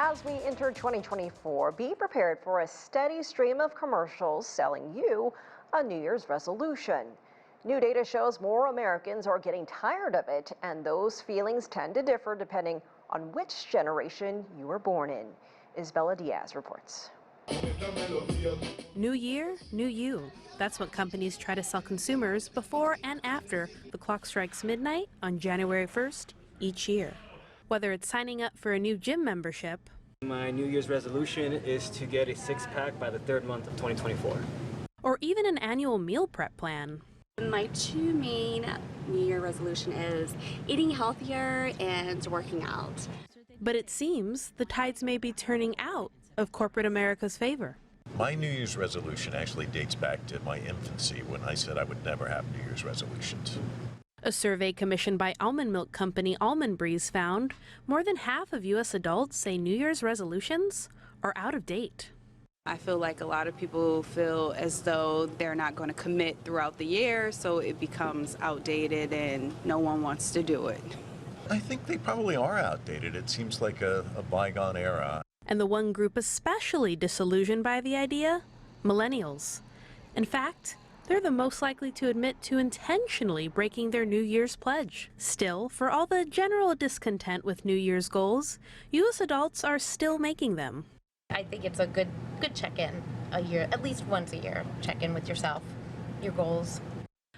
As we enter 2024, be prepared for a steady stream of commercials selling you a New Year's resolution. New data shows more Americans are getting tired of it, and those feelings tend to differ depending on which generation you were born in. Isabella Diaz reports. New year, new you. That's what companies try to sell consumers before and after the clock strikes midnight on January 1st each year. Whether it's signing up for a new gym membership, my New Year's resolution is to get a six-pack by the third month of 2024. Or even an annual meal prep plan. My two main New Year resolution is eating healthier and working out. But it seems the tides may be turning out of corporate America's favor. My New Year's resolution actually dates back to my infancy when I said I would never have New Year's resolutions. A survey commissioned by almond milk company Almond Breeze found more than half of U.S. adults say New Year's resolutions are out of date. I feel like a lot of people feel as though they're not going to commit throughout the year, so it becomes outdated and no one wants to do it. I think they probably are outdated. It seems like a bygone era. And the one group especially disillusioned by the idea? Millennials. In fact, they're the most likely to admit to intentionally breaking their New Year's pledge. Still, for all the general discontent with New Year's goals, U.S. adults are still making them. I think it's a good check-in a year, at least once a year. Check in with yourself, your goals.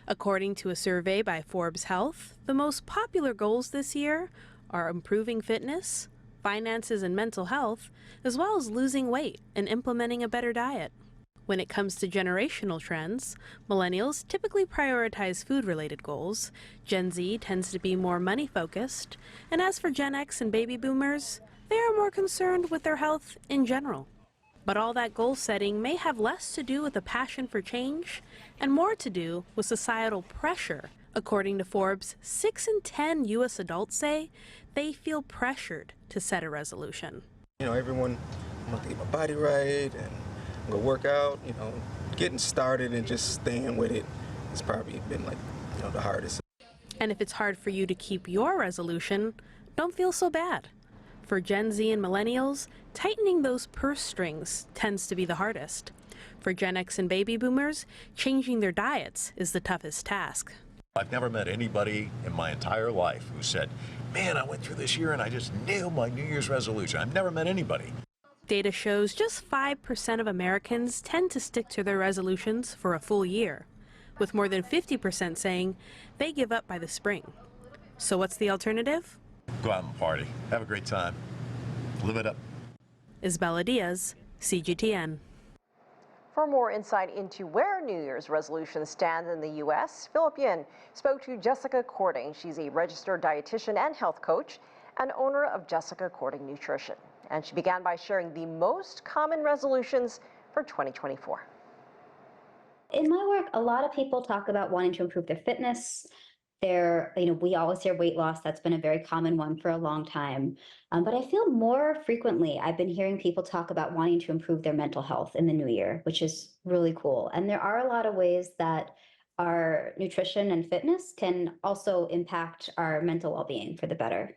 According to a survey by Forbes Health, the most popular goals this year are improving fitness, finances and mental health, as well as losing weight and implementing a better diet. When it comes to generational trends, millennials typically prioritize food-related goals, Gen Z tends to be more money-focused, and as for Gen X and baby boomers, they are more concerned with their health in general. But all that goal setting may have less to do with a passion for change and more to do with societal pressure. According to Forbes, 6 in 10 U.S. adults say they feel pressured to set a resolution. Everyone wants to get my body right and go work out. Getting started and just staying with it has probably been the hardest. And if it's hard for you to keep your resolution, don't feel so bad. For Gen Z and millennials, tightening those purse strings tends to be the hardest. For Gen X and baby boomers, changing their diets is the toughest task. I've never met anybody in my entire life who said, man, I went through this year and I just nailed my New Year's resolution. I've never met anybody. Data shows just 5% of Americans tend to stick to their resolutions for a full year, with more than 50% saying they give up by the spring. So what's the alternative? Go out and party. Have a great time. Live it up. Isabella Diaz, CGTN. For more insight into where New Year's resolutions stand in the U.S., Phillip spoke to Jessica Cording. She's a registered dietitian and health coach and owner of Jessica Cording Nutrition. And she began by sharing the most common resolutions for 2024. In my work, a lot of people talk about wanting to improve their fitness. We always hear weight loss. That's been a very common one for a long time. But I feel more frequently, I've been hearing people talk about wanting to improve their mental health in the new year, which is really cool. And there are a lot of ways that our nutrition and fitness can also impact our mental well-being for the better.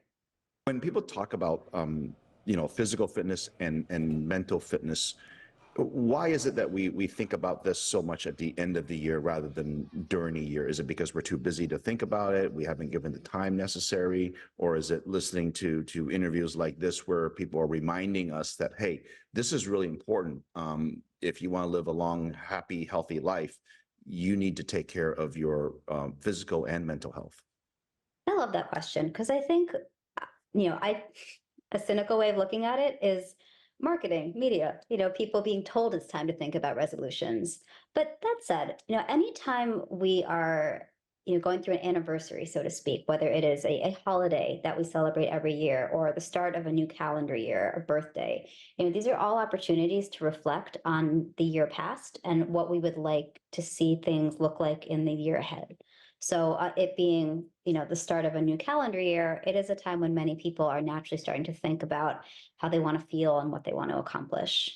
When people talk about, physical fitness and mental fitness, why is it that we think about this so much at the end of the year rather than during the year? Is it because we're too busy to think about it? We haven't given the time necessary? Or is it listening to interviews like this where people are reminding us that, hey, this is really important. If you want to live a long, happy, healthy life, you need to take care of your physical and mental health? I love that question because I think, a cynical way of looking at it is marketing, media, people being told it's time to think about resolutions. But that said, anytime we are, going through an anniversary, so to speak, whether it is a holiday that we celebrate every year or the start of a new calendar year, a birthday, these are all opportunities to reflect on the year past and what we would like to see things look like in the year ahead. So it being, the start of a new calendar year, it is a time when many people are naturally starting to think about how they want to feel and what they want to accomplish.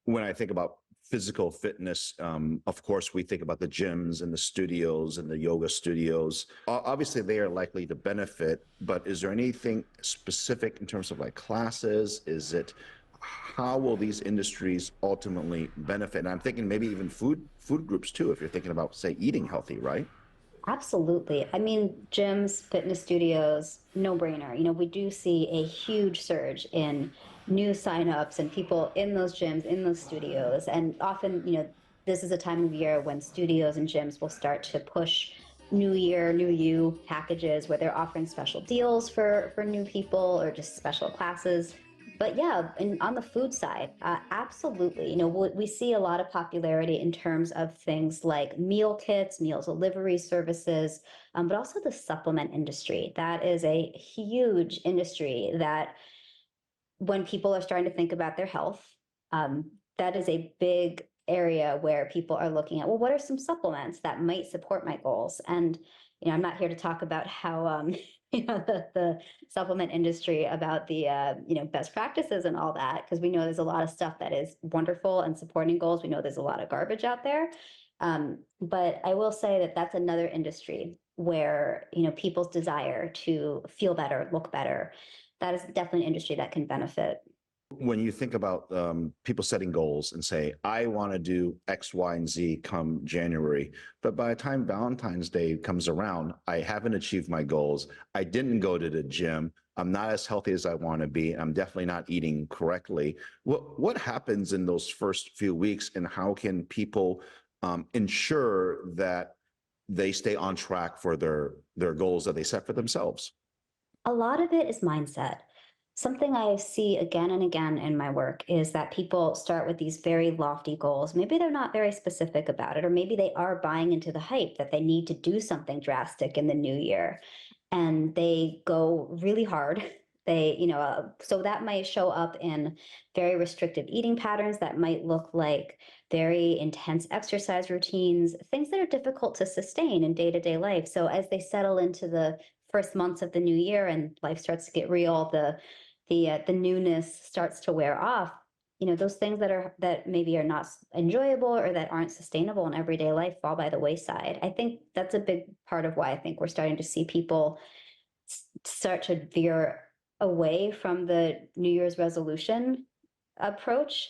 When I think about physical fitness, of course, we think about the gyms and the studios and the yoga studios. Obviously, they are likely to benefit, but is there anything specific in terms of like classes? Is it how will these industries ultimately benefit? And I'm thinking maybe even food groups too, if you're thinking about, say, eating healthy, right? Absolutely. I mean, gyms, fitness studios, no brainer. We do see a huge surge in new signups and people in those gyms, in those studios. And often, this is a time of year when studios and gyms will start to push New Year, New You packages where they're offering special deals for new people or just special classes. But yeah, on the food side, absolutely. We see a lot of popularity in terms of things like meal kits, meal delivery services, but also the supplement industry. That is a huge industry that when people are starting to think about their health, that is a big area where people are looking at, well, what are some supplements that might support my goals? And, I'm not here to talk about how, the supplement industry about the, best practices and all that, because we know there's a lot of stuff that is wonderful and supporting goals. We know there's a lot of garbage out there. But I will say that that's another industry where, people's desire to feel better, look better, that is definitely an industry that can benefit. When you think about people setting goals and say, I want to do X, Y, and Z come January, but by the time Valentine's Day comes around, I haven't achieved my goals. I didn't go to the gym. I'm not as healthy as I want to be. I'm definitely not eating correctly. What happens in those first few weeks, and how can people ensure that they stay on track for their goals that they set for themselves? A lot of it is mindset. Something I see again and again in my work is that people start with these very lofty goals. Maybe they're not very specific about it, or maybe they are buying into the hype that they need to do something drastic in the new year. And they go really hard. So that might show up in very restrictive eating patterns that might look like very intense exercise routines, things that are difficult to sustain in day-to-day life. So as they settle into the first months of the new year and life starts to get real, the newness starts to wear off. Those things that maybe are not enjoyable or that aren't sustainable in everyday life fall by the wayside. I think that's a big part of why I think we're starting to see people start to veer away from the New Year's resolution approach,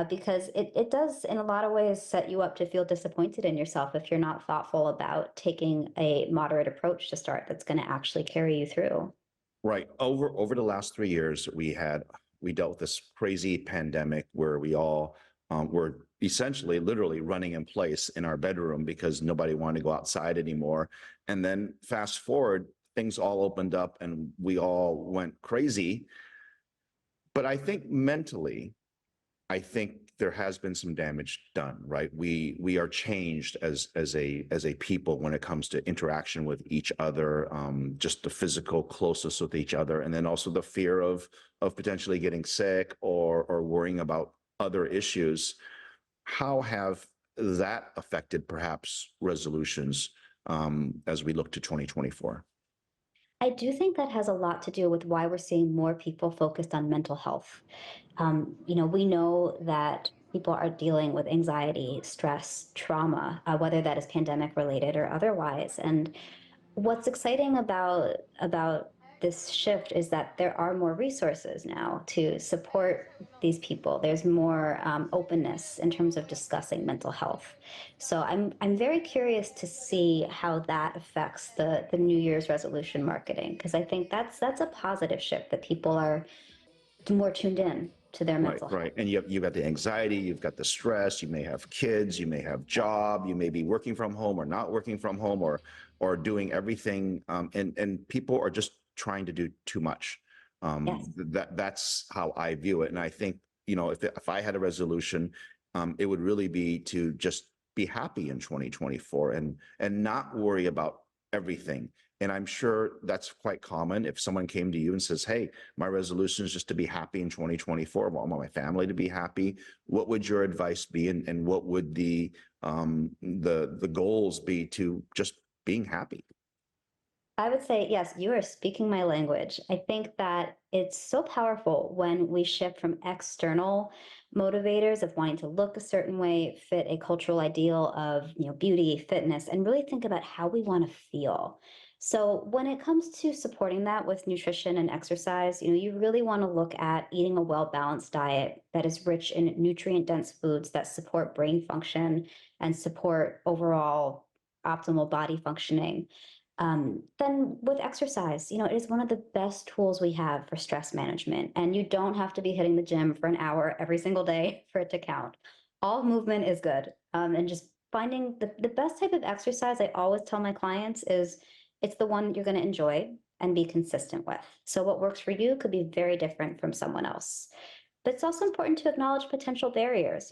because it does in a lot of ways set you up to feel disappointed in yourself if you're not thoughtful about taking a moderate approach to start that's going to actually carry you through. Right. Over the last 3 years, we dealt with this crazy pandemic where we all were essentially literally running in place in our bedroom because nobody wanted to go outside anymore. And then fast forward, things all opened up and we all went crazy. But I think mentally, I think there has been some damage done, right? We are changed as a people when it comes to interaction with each other, just the physical closeness with each other, and then also the fear of potentially getting sick or worrying about other issues. How have that affected perhaps resolutions as we look to 2024? I do think that has a lot to do with why we're seeing more people focused on mental health. We know that people are dealing with anxiety, stress, trauma, whether that is pandemic related or otherwise. And what's exciting about this shift is that there are more resources now to support these people. There's more openness in terms of discussing mental health. So I'm very curious to see how that affects the New Year's resolution marketing, because I think that's a positive shift that people are more tuned in to their mental health. Right. And you've got the anxiety, you've got the stress, you may have kids, you may have job, you may be working from home or not working from home or doing everything. And people are just trying to do too much. Yes. That's how I view it. And I think, if I had a resolution, it would really be to just be happy in 2024 and not worry about everything. And I'm sure that's quite common. If someone came to you and says, hey, my resolution is just to be happy in 2024, I want my family to be happy, what would your advice be? And what would the goals be to just being happy? I would say, yes, you are speaking my language. I think that it's so powerful when we shift from external motivators of wanting to look a certain way, fit a cultural ideal of, beauty, fitness, and really think about how we want to feel. So when it comes to supporting that with nutrition and exercise, you really want to look at eating a well-balanced diet that is rich in nutrient-dense foods that support brain function and support overall optimal body functioning. Then with exercise, it is one of the best tools we have for stress management. And you don't have to be hitting the gym for an hour every single day for it to count. All movement is good. And just finding the best type of exercise, I always tell my clients, is it's the one that you're going to enjoy and be consistent with. So what works for you could be very different from someone else. But it's also important to acknowledge potential barriers.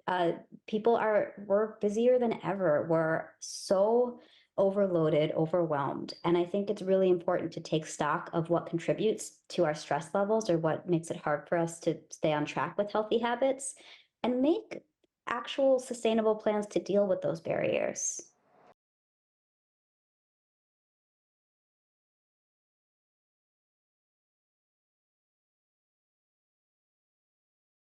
We're busier than ever. We're so overloaded, overwhelmed. And I think it's really important to take stock of what contributes to our stress levels or what makes it hard for us to stay on track with healthy habits and make actual sustainable plans to deal with those barriers.